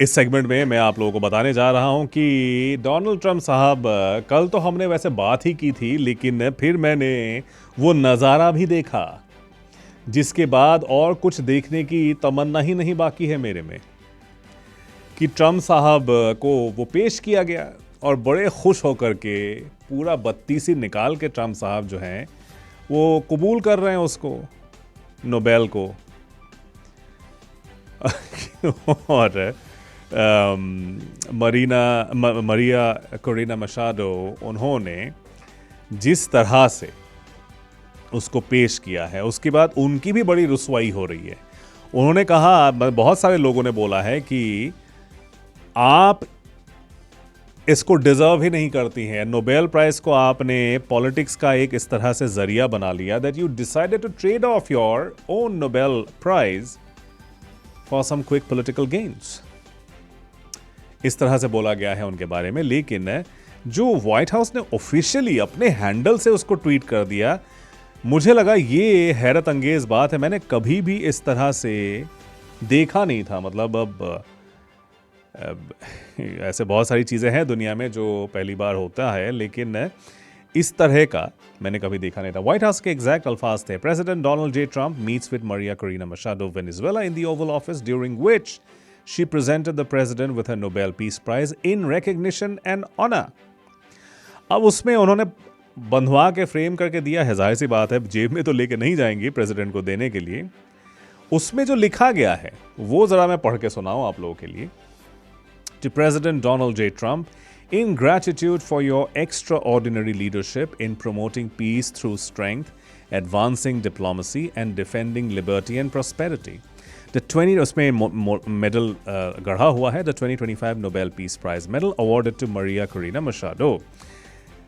इस सेगमेंट में मैं आप लोगों को बताने जा रहा हूं कि डोनाल्ड ट्रंप साहब, कल तो हमने वैसे बात ही की थी, लेकिन फिर मैंने वो नज़ारा भी देखा जिसके बाद और कुछ देखने की तमन्ना ही नहीं बाकी है मेरे में, कि ट्रंप साहब को वो पेश किया गया और बड़े खुश होकर के पूरा बत्तीसी निकाल के ट्रंप साहब जो हैं वो कबूल कर रहे हैं उसको, नोबेल को। और मरिया कोरिना मशाडो, उन्होंने जिस तरह से उसको पेश किया है उसके बाद उनकी भी बड़ी रुसवाई हो रही है। उन्होंने कहा, बहुत सारे लोगों ने बोला है कि आप इसको डिजर्व ही नहीं करती हैं, नोबेल प्राइज को आपने पॉलिटिक्स का एक इस तरह से जरिया बना लिया, that you decided to trade off your own Nobel prize for some quick political gains. इस तरह से बोला गया है उनके बारे में। लेकिन जो व्हाइट हाउस ने ऑफिशियली अपने हैंडल से उसको ट्वीट कर दिया, मुझे लगा ये हैरत अंगेज बात है। मैंने कभी भी इस तरह से देखा नहीं था। मतलब अब ऐसे बहुत सारी चीज़ें हैं दुनिया में जो पहली बार होता है, लेकिन इस तरह का मैंने कभी देखा नहीं था। व्हाइट हाउस के एग्जैक्ट अल्फाज थे, president Donald J Trump meets with Maria Corina Machado of Venezuela in the Oval Office, during which she presented the president with a Nobel peace prize in recognition and honour. अब उसमें उन्होंने बंधवा के frame करके दिया है, जाहिर सी बात है जेब में तो लेके नहीं जाएंगी प्रेसिडेंट को देने के लिए। उसमें जो लिखा गया है वो जरा मैं पढ़ के सुनाऊं आप लोगों के लिए। To President Donald J. Trump, in gratitude for your extraordinary leadership in promoting peace through strength, advancing diplomacy, and defending liberty and prosperity. The 20 उसमें medal गढ़ा हुआ है, the 2025 Nobel Peace Prize medal awarded to Maria Corina Machado.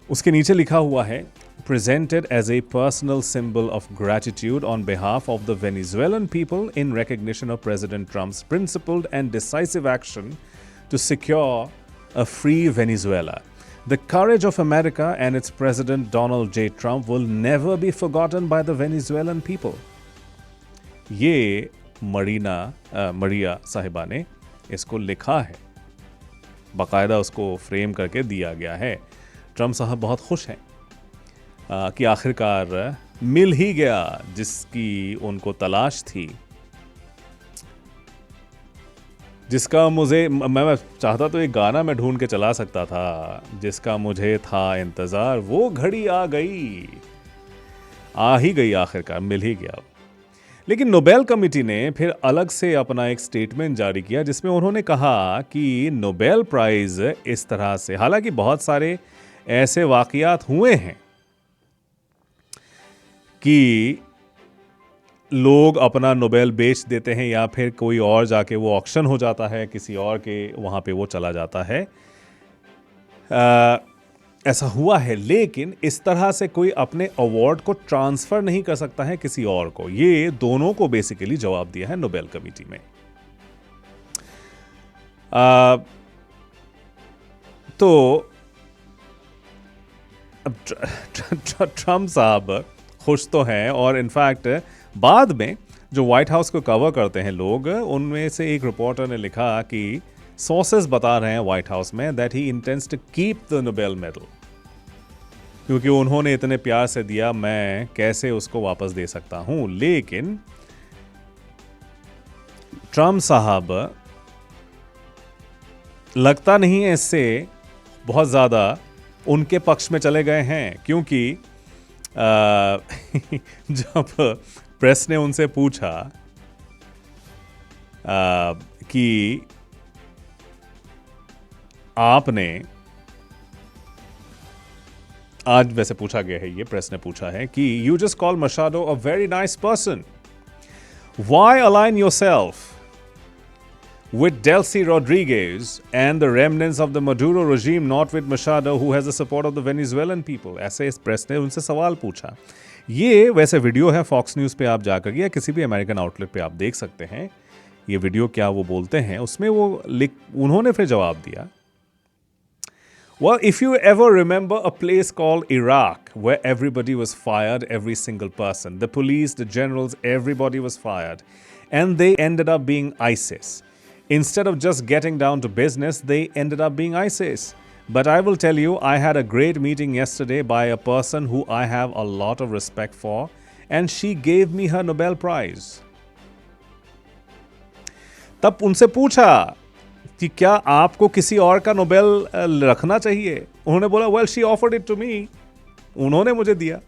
उसके नीचे लिखा हुआ है, presented as a personal symbol of gratitude on behalf of the Venezuelan people in recognition of President Trump's principled and decisive action to secure a free Venezuela. The courage of America and its President Donald J. Trump will never be forgotten by the Venezuelan people. ये मरिया साहिबा ने इसको लिखा है, बाकायदा उसको frame करके दिया गया है। ट्रंप साहब बहुत खुश हैं कि आखिरकार मिल ही गया जिसकी उनको तलाश थी, जिसका मैं चाहता तो एक गाना मैं ढूंढ के चला सकता था, जिसका मुझे था इंतजार वो घड़ी आ गई, आ ही गई, आखिरकार मिल ही गया। लेकिन नोबेल कमेटी ने फिर अलग से अपना एक स्टेटमेंट जारी किया जिसमें उन्होंने कहा कि नोबेल प्राइज इस तरह से, हालांकि बहुत सारे ऐसे वाकयात हुए हैं कि लोग अपना नोबेल बेच देते हैं या फिर कोई और जाके वो ऑक्शन हो जाता है, किसी और के वहाँ पे वो चला जाता है, ऐसा हुआ है। लेकिन इस तरह से कोई अपने अवार्ड को ट्रांसफ़र नहीं कर सकता है किसी और को। ये दोनों को बेसिकली जवाब दिया है नोबेल कमेटी में। तो अब ट्रंप साहब खुश तो हैं, और इनफैक्ट बाद में जो व्हाइट हाउस को कवर करते हैं लोग, उनमें से एक रिपोर्टर ने लिखा कि सोर्सेस बता रहे हैं व्हाइट हाउस में that he intends to keep the Nobel medal, क्योंकि उन्होंने इतने प्यार से दिया, मैं कैसे उसको वापस दे सकता हूं। लेकिन ट्रंप साहब लगता नहीं है इससे बहुत ज़्यादा उनके पक्ष में चले गए हैं, क्योंकि जब प्रेस ने उनसे पूछा कि आपने, आज वैसे पूछा गया है, ये प्रेस ने पूछा है कि you just call Machado a very nice person, why align yourself with Delcy Rodriguez and the remnants of the Maduro regime, not with Machado, who has the support of the Venezuelan people. ऐसे इस press ने उनसे सवाल पूछा। ये वैसे video है fox news पे, आप जाकर या किसी भी अमेरिकन आउटलेट पे आप देख सकते हैं ये वीडियो क्या वो बोलते हैं। उसमें वो उन्होंने फिर जवाब दिया, well, if you ever remember a place called Iraq where everybody was fired, every single person, the police, the generals, everybody was fired, and they ended up being ISIS. Instead of just getting down to business, they ended up being ISIS. But I will tell you, I had a great meeting yesterday by a person who I have a lot of respect for, and she gave me her Nobel Prize. तब उनसे पूछा कि क्या आपको किसी और का Nobel रखना चाहिए? उन्होंने बोला, well she offered it to me. उन्होंने मुझे दिया.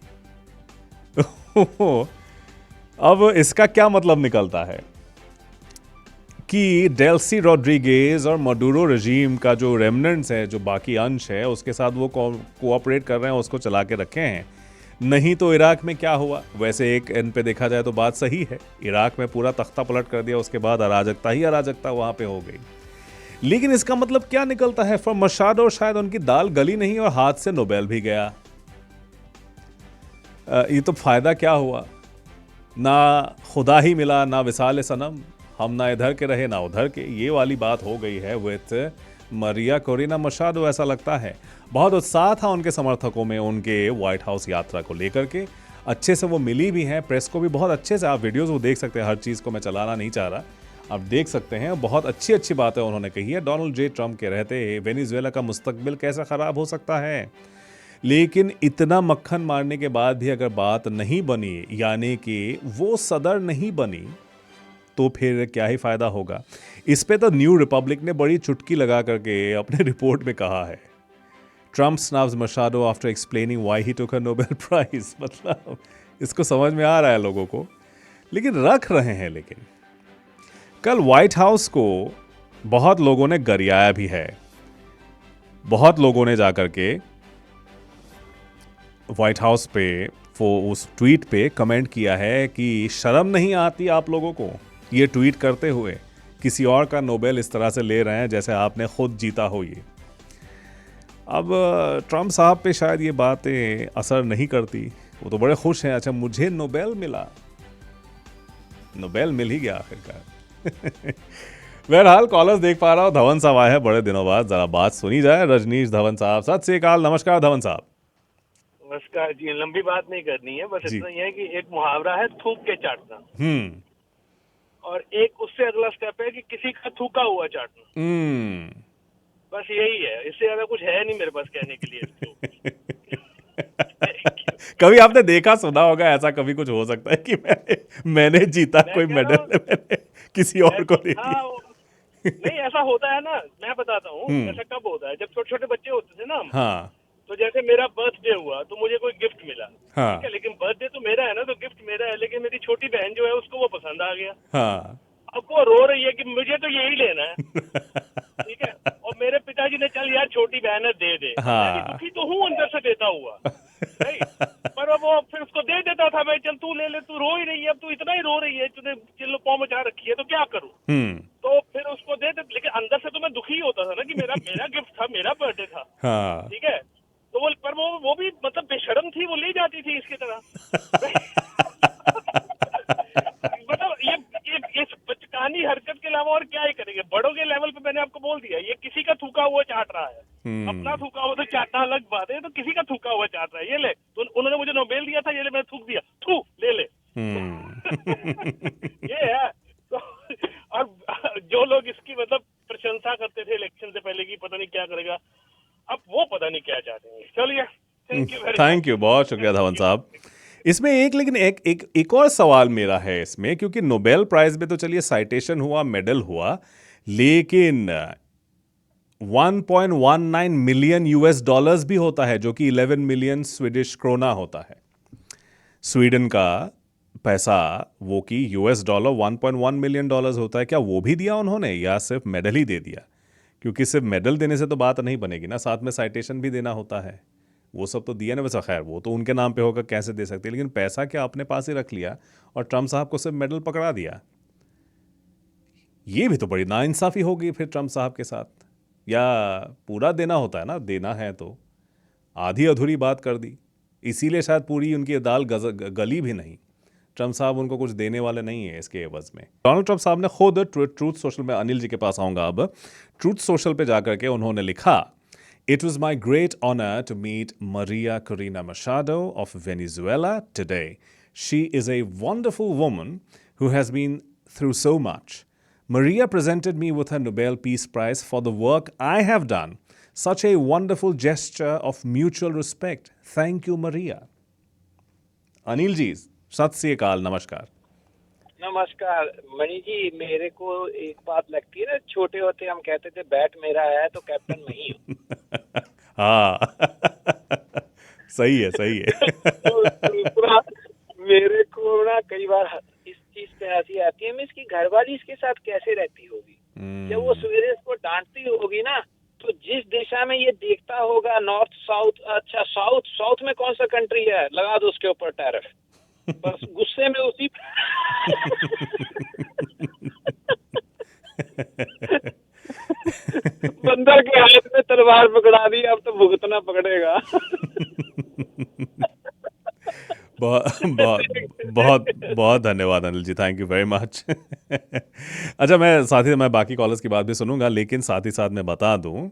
अब इसका क्या मतलब निकलता है कि डेल्सी रॉड्रिगेज और मडूरो रजीम का जो रेमनेंट्स है, जो बाकी अंश है, उसके साथ वो कोऑपरेट कर रहे हैं, उसको चला के रखे हैं. नहीं तो इराक में क्या हुआ? वैसे एक एंड पे देखा जाए तो बात सही है, इराक में पूरा तख्ता पलट कर दिया, उसके बाद अराजकता ही अराजकता वहां पे हो गई. लेकिन इसका मतलब क्या निकलता है? फॉर मशाडो शायद उनकी दाल गली नहीं और हाथ से नोबेल भी गया. ये तो फायदा क्या हुआ? ना खुदा ही मिला, ना विसाल सनम. हम ना इधर के रहे ना उधर के. ये वाली बात हो गई है विद मरिया कोरिना मशाडो. ऐसा लगता है बहुत उत्साह था उनके समर्थकों में उनके व्हाइट हाउस यात्रा को लेकर के. अच्छे से वो मिली भी हैं, प्रेस को भी बहुत अच्छे से. आप वीडियोस वो देख सकते हैं, हर चीज़ को मैं चलाना नहीं चाह रहा, आप देख सकते हैं. बहुत अच्छी अच्छी बातें उन्होंने कही है. डोनाल्ड जे ट्रंप के रहते वेनेजुएला का मुस्तकबिल कैसा ख़राब हो सकता है. लेकिन इतना मक्खन मारने के बाद भी अगर बात नहीं बनी, यानी कि वो सदर नहीं बनी, तो फिर क्या ही फायदा होगा. इस पे तो न्यू रिपब्लिक ने बड़ी चुटकी लगा करके अपने रिपोर्ट में कहा है, Trump snubs Machado after explaining why he took a Nobel prize. मतलब इसको समझ में आ रहा है लोगों को, लेकिन रख रहे हैं. लेकिन कल व्हाइट हाउस को बहुत लोगों ने गरियाया भी है. बहुत लोगों ने जाकर के व्हाइट हाउस पे वो उस ट्वीट पे कमेंट किया है कि शर्म नहीं आती आप लोगों को ये ट्वीट करते हुए, किसी और का नोबेल इस तरह से ले रहे हैं जैसे आपने खुद जीता हो ये. अब ट्रम्प साहब पे शायद ये बातें असर नहीं करती. वो तो बड़े खुश हैं, अच्छा मुझे नोबेल मिला. नोबेल मिल ही गया आखिरकार. बहरहाल कॉलर्स देख पा रहा हूँ, धवन साहब आए हैं बड़े दिनों बाद, जरा बात सुनी जाए. रजनीश धवन साहब, सत श्री अकाल. नमस्कार धवन साहब. नमस्कार जी. लंबी बात नहीं करनी है, बस इतना ही है कि एक मुहावरा है थूक के चाटना, और एक उससे अगला स्टेप है कि किसी का थूका हुआ चाटना. बस यही है, इससे ज्यादा कुछ है नहीं मेरे पास कहने के लिए. कभी आपने देखा सुना होगा ऐसा, कभी कुछ हो सकता है कि मैंने जीता कोई मेडल, मैंने किसी और को दे दिया. नहीं, ऐसा होता है ना, मैं बताता हूँ. ऐसा कब होता है? जब छोटे छोटे बच्चे होते थे ना हम, हाँ, तो जैसे मेरा बर्थडे हुआ तो मुझे कोई गिफ्ट मिला, हाँ, ठीक है, लेकिन बर्थडे तो मेरा है ना, तो गिफ्ट मेरा है, लेकिन मेरी छोटी बहन जो है उसको वो पसंद आ गया. हाँ. अब वो रो रही है कि मुझे तो यही लेना है. ठीक है, और मेरे पिताजी ने चल यार छोटी बहन है दे दे. मैं दुखी तो हूँ अंदर से देता हुआ, पर वो फिर उसको दे देता था मैं, चल तू ले ले, तू रो ही रही है, अब तू इतना ही रो रही है, तूने चिल्लो पाँव मचा रखी है, तो क्या करूँ. तो फिर उसको दे दे, लेकिन अंदर से तो मैं दुखी होता था ना कि मेरा गिफ्ट था, मेरा बर्थडे था. ठीक है, तो वो पर वो भी मतलब बेशर्म थी, वो ले जाती थी इसकी तरह. मतलब ये इस बचकानी हरकत के अलावा और क्या ही करेंगे. बड़ों के लेवल पे मैंने आपको बोल दिया, ये किसी का थूका हुआ चाट रहा है. अपना थूका हुआ तो चाटना अलग बात है, तो किसी का थूका हुआ चाट रहा है. ये ले, तो उन्होंने मुझे नोबेल दिया था, ये ले मैंने थूक दिया, थू ले ले. ये है. तो और जो लोग इसकी मतलब प्रशंसा करते थे इलेक्शन से पहले की पता नहीं क्या करेगा, अब वो पता नहीं क्या चाहते हैं. चलिए, थैंक यू, बहुत शुक्रिया धवन साहब. इसमें लेकिन एक और सवाल मेरा है इसमें, क्योंकि नोबेल प्राइज में तो चलिए साइटेशन हुआ, मेडल हुआ, लेकिन 1.19 मिलियन यूएस डॉलर्स भी होता है, जो कि 11 मिलियन स्वीडिश क्रोना होता है. स्वीडन का पैसा, वो कि यूएस डॉलर 1.1 मिलियन डॉलर्स होता है. क्या वो भी दिया उन्होंने, या सिर्फ मेडल ही दे दिया? क्योंकि सिर्फ मेडल देने से तो बात नहीं बनेगी ना, साथ में साइटेशन भी देना होता है. वो सब तो दिया ना. वैसा खैर वो तो उनके नाम पे होगा, कैसे दे सकते, लेकिन पैसा क्या अपने पास ही रख लिया और ट्रम्प साहब को सिर्फ मेडल पकड़ा दिया. ये भी तो बड़ी नाइंसाफी हो गई फिर ट्रम्प साहब के साथ. या पूरा देना होता है ना, देना है तो आधी अधूरी बात कर दी, इसीलिए शायद पूरी उनकी दाल गली भी नहीं. ट्रम्प साहब उनको कुछ देने वाले नहीं है इसके एवज में. डोनाल्ड ट्रम्प साहब ने खुद ट्रूथ सोशल में, अनिल जी के पास आऊंगा अब, ट्रूथ सोशल पे जाकर के उन्होंने लिखा, It was my great honor to meet Maria Corina Machado of Venezuela today. She is a wonderful woman who has been through so much. Maria presented me with her Nobel Peace Prize for the work I have done. Such a wonderful gesture of mutual respect. Thank you, Maria. Anil ji, सत श्री अकाल, नमस्कार। नमस्कार मणि जी, मेरे को एक बात लगती है ना, छोटे होते हम कहते थे बैट मेरा है तो कैप्टन मैं ही हूँ। हाँ सही है, सही है। तो दूसरा, मेरे को ना कई बार इस चीज पे हंसी आती है, मैं इसकी घरवाली इसके साथ कैसे रहती होगी। जब वो सवेरे इसको डांटती होगी ना, तो जिस दिशा में ये देखता होगा, नॉर्थ साउथ, अच्छा साउथ में कौन सा कंट्री है, लगा दो उसके ऊपर टैरिफ, बस गुस्से में उसी बंदर के हाथ में तलवार पकड़ा दी, अब तो भुगतना पकड़ेगा। बहुत बहुत धन्यवाद Anil ji, thank you very much. अच्छा, मैं बाकी कॉलर्स की बात भी सुनूंगा, लेकिन साथ ही साथ मैं बता दूं,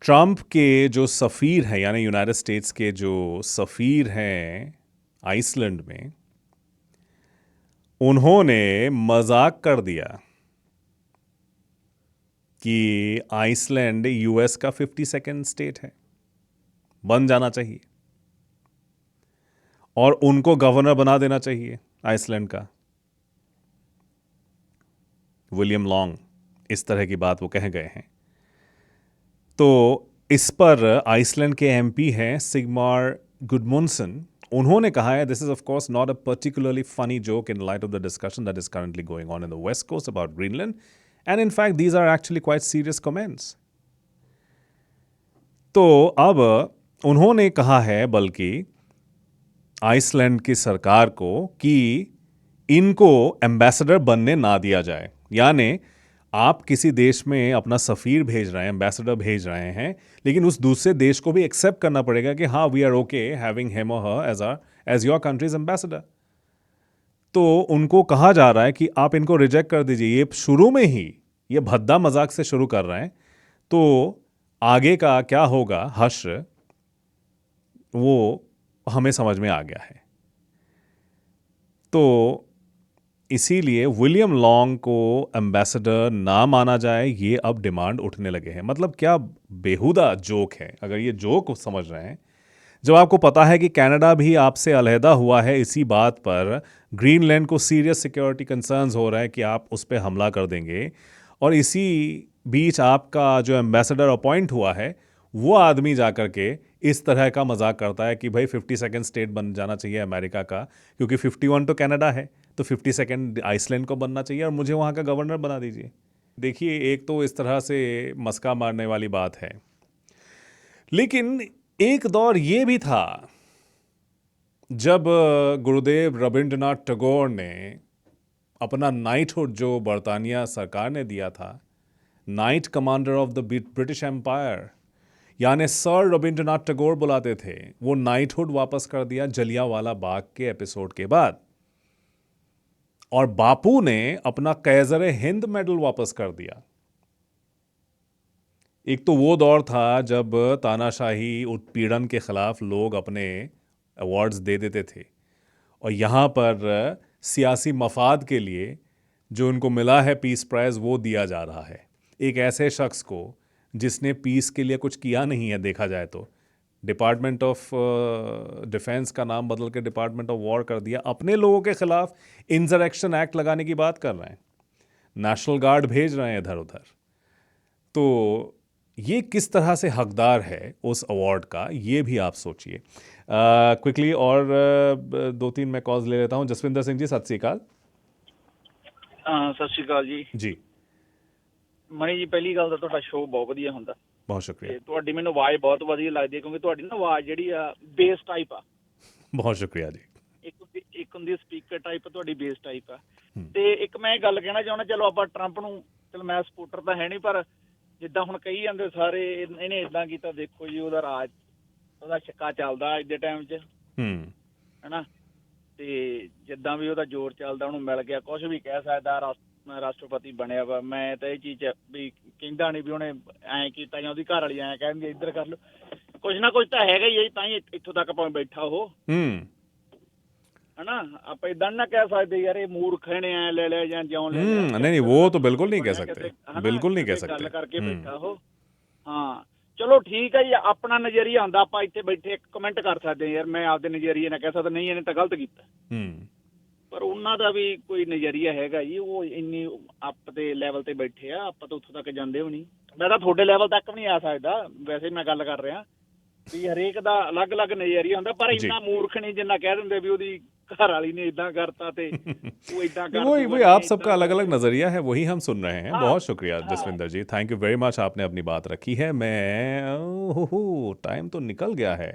ट्रंप के जो सफ़ीर हैं, यानी यूनाइटेड स्टेट्स के जो सफ़ीर हैं आइसलैंड में, उन्होंने मजाक कर दिया कि आइसलैंड यूएस का 52nd स्टेट है, बन जाना चाहिए और उनको गवर्नर बना देना चाहिए आइसलैंड का। विलियम लॉन्ग, इस तरह की बात वो कह गए हैं। तो इस पर आइसलैंड के एमपी हैं सिग्मार गुडमुंसन, उन्होंने कहा है, this is of course not a particularly funny joke in light of the discussion that is currently going on in the west coast about Greenland, and in fact these are actually quite serious comments. तो अब उन्होंने कहा है बल्कि Iceland की सरकार को कि इनको एम्बेसडर बनने ना दिया जाए। यानी आप किसी देश में अपना सफ़ीर भेज रहे हैं, एम्बेसडर भेज रहे हैं, लेकिन उस दूसरे देश को भी एक्सेप्ट करना पड़ेगा कि हाँ, we are okay having him और her as your country's ambassador. तो उनको कहा जा रहा है कि आप इनको रिजेक्ट कर दीजिए। ये शुरू में ही ये भद्दा मजाक से शुरू कर रहे हैं, तो आगे का क्या होगा हश्र, वो हमें समझ में आ गया है। तो इसीलिए विलियम लॉन्ग को एम्बेसडर ना माना जाए, ये अब डिमांड उठने लगे हैं। मतलब क्या बेहुदा जोक है, अगर ये जोक समझ रहे हैं, जब आपको पता है कि कनाडा भी आपसे अलहदा हुआ है इसी बात पर, ग्रीनलैंड को सीरियस सिक्योरिटी कंसर्न्स हो रहा है कि आप उस पर हमला कर देंगे, और इसी बीच आपका जो एम्बेसडर अपॉइंट हुआ है वो आदमी जाकर के इस तरह का मजाक करता है कि भाई 52nd स्टेट बन जाना चाहिए अमेरिका का, क्योंकि 51 तो कनाडा है, तो 52nd आइसलैंड को बनना चाहिए और मुझे वहाँ का गवर्नर बना दीजिए। देखिए, एक तो इस तरह से मस्का मारने वाली बात है, लेकिन एक दौर ये भी था जब गुरुदेव रविंद्रनाथ टैगोर ने अपना नाइटहुड जो बरतानिया सरकार ने दिया था, Knight Commander of the British Empire, यानी सर रविंद्रनाथ टैगोर बुलाते थे, वो नाइटहुड वापस कर दिया जलियांवाला बाग के एपिसोड के बाद। और बापू ने अपना कैज़र हिंद मेडल वापस कर दिया। एक तो वो दौर था जब तानाशाही उत्पीड़न के खिलाफ लोग अपने अवार्ड्स दे देते थे, और यहाँ पर सियासी मफाद के लिए जो उनको मिला है पीस प्राइज़, वो दिया जा रहा है एक ऐसे शख्स को जिसने पीस के लिए कुछ किया नहीं है। देखा जाए तो डिपार्टमेंट ऑफ डिफेंस का नाम बदल के डिपार्टमेंट ऑफ वॉर कर दिया, अपने लोगों के खिलाफ इंसरेक्शन एक्ट लगाने की बात कर रहे हैं, नेशनल गार्ड भेज रहे हैं इधर उधर। तो ये किस तरह से हकदार है उस अवार्ड का, ये भी आप सोचिए। क्विकली और 2-3 मैं कॉल्स ले लेता हूँ। जसविंदर सिंह जी, सत श्री अकाल। ਸਤਿ ਸ਼੍ਰੀ ਅਕਾਲ ਜੀ। जी ਮਣੀ ਜੀ, ਪਹਿਲੀ ਗੱਲ ਤਾਂ ਤੁਹਾਡਾ ਸ਼ੋਅ ਬਹੁਤ ਵਧੀਆ ਹੁੰਦਾ बहुत शुक्रिया। ਤੇ ਤੁਹਾਡੀ ਮੈਨੂੰ ਆਵਾਜ਼ ਬਹੁਤ ਵਧੀਆ ਲੱਗਦੀ ਹੈ, ਕਿਉਂਕਿ ਤੁਹਾਡੀ ਨਾ ਆਵਾਜ਼ ਜਿਹੜੀ ਆ ਬੇਸ ਟਾਈਪ ਆ। बहुत शुक्रिया जी। ਇੱਕ ਹੁੰਦੀ ਸਪੀਕਰ ਟਾਈਪ, ਤੁਹਾਡੀ ਬੇਸ ਟਾਈਪ ਆ। ਤੇ ਇੱਕ ਮੈਂ ਗੱਲ ਕਹਿਣਾ ਚਾਹੁੰਦਾ, ਚਲੋ ਆਪਾਂ ਟਰੰਪ ਨੂੰ, ਚਲ ਮੈਂ ਸਪੋਰਟਰ ਤਾਂ ਹੈ ਨਹੀਂ, ਪਰ ਜਿੱਦਾਂ ਹੁਣ ਕਹੀ ਜਾਂਦੇ ਸਾਰੇ ਇਹਨੇ ਇਦਾਂ ਕੀਤਾ, ਦੇਖੋ ਜੀ ਉਹਦਾ ਰਾਜ, ਉਹਦਾ ਛੱਕਾ ਚੱਲਦਾ ਅੱਜ ਦੇ ਟਾਈਮ 'ਚ, ਹੈਨਾ। ਤੇ ਜਿੱਦਾਂ ਵੀ ਉਹਦਾ ਜ਼ੋਰ ਚੱਲਦਾ, ਉਹਨੂੰ ਮਿਲ ਗਿਆ, ਕੁਝ ਵੀ ਕਹਿ ਸਕਦਾ, ਰਾਸ਼ਟਰਪਤੀ ਬਣਿਆ ਵਾ। ਮੈਂ ਤਾਂ ਇਹ ਚੀਜ਼ ਵੀ ਕਹਿੰਦਾ ਨਹੀਂ ਵੀ ਉਹਨੇ ਐਂ ਕੀਤਾ ਜਾਂ ਉਹਦੀ ਘਰ ਵਾਲੀ ਐਂ ਕਹਿੰਦੀ ਇੱਧਰ ਕਰ ਲਓ, ਕੁਝ ਨਾ ਕੁਝ ਤਾਂ ਹੈਗਾ ਹੀ ਹੈ, ਤਾਂ ਹੀ ਇੱਥੋਂ ਤੱਕ ਭਾਵੇਂ ਬੈਠਾ ਉਹ, ਹਨਾ ਆਪਾਂ ਇਦਾਂ ਨਾ ਕਹਿ ਸਕਦੇ ਯਾਰ ਇਹ ਮੂਰਖ ਨੇ ਐ ਲੈ ਲਿਆ ਜਾਂ ਜਿਉਂ ਲੈ ਲਿਆ। नहीं नहीं वो तो बिल्कुल नहीं कह ਕਿਤੇ, सकते, ਹਨਾ, बिल्कुल नहीं कह ਕਿਤੇ ਗੱਲ सकते। ਕਰਕੇ ਬੈਠਾ ਉਹ। ਹਾਂ ਚਲੋ ਠੀਕ ਹੈ ਜੀ, ਆਪਣਾ ਨਜ਼ਰੀਆ ਹੁੰਦਾ, ਆਪਾਂ ਇੱਥੇ ਬੈਠੇ ਇੱਕ ਕਮੈਂਟ ਕਰ ਸਕਦੇ ਹਾਂ ਯਾਰ ਮੈਂ ਆਪਦੇ ਨਜ਼ਰੀਏ ਨਾਲ ਕਹਿ ਸਕਦਾ ਨਹੀਂ ਇਹਨੇ ਤਾਂ ਗਲਤ ਕੀਤਾ, ਪਰ ਉਹਨਾਂ ਦਾ ਵੀ ਕੋਈ ਨਜ਼ਰੀਆ ਹੈਗਾ ਜੀ, ਉਹ ਇੰਨੀ ਅੱਪ ਦੇ ਲੈਵਲ ਤੇ ਬੈਠੇ ਆ, ਆਪਾਂ ਤਾਂ ਉੱਥੋਂ ਤੱਕ ਜਾਂਦੇ ਹੋ ਨਹੀਂ। ਮੈਂ ਤਾਂ ਤੁਹਾਡੇ ਲੈਵਲ ਤੱਕ ਵੀ ਨਹੀਂ ਆ ਸਕਦਾ, ਵੈਸੇ ਮੈਂ ਗੱਲ ਕਰ ਰਿਹਾ ਵੀ ਹਰੇਕ ਦਾ ਅਲੱਗ-ਅਲੱਗ ਨਜ਼ਰੀਆ ਹੁੰਦਾ, ਪਰ ਇੰਨਾ ਮੂਰਖ ਨਹੀਂ ਜਿੰਨਾ ਕਹਿ ਦਿੰਦੇ ਵੀ ਉਹਦੀ घर वाली ने इदा करता थे वो इदा कर वही आप सबका अलग अलग नज़रिया है, वही हम सुन रहे हैं। बहुत शुक्रिया जसविंदर जी, थैंक यू वेरी मच, आपने अपनी बात रखी है। मैं टाइम तो निकल गया है।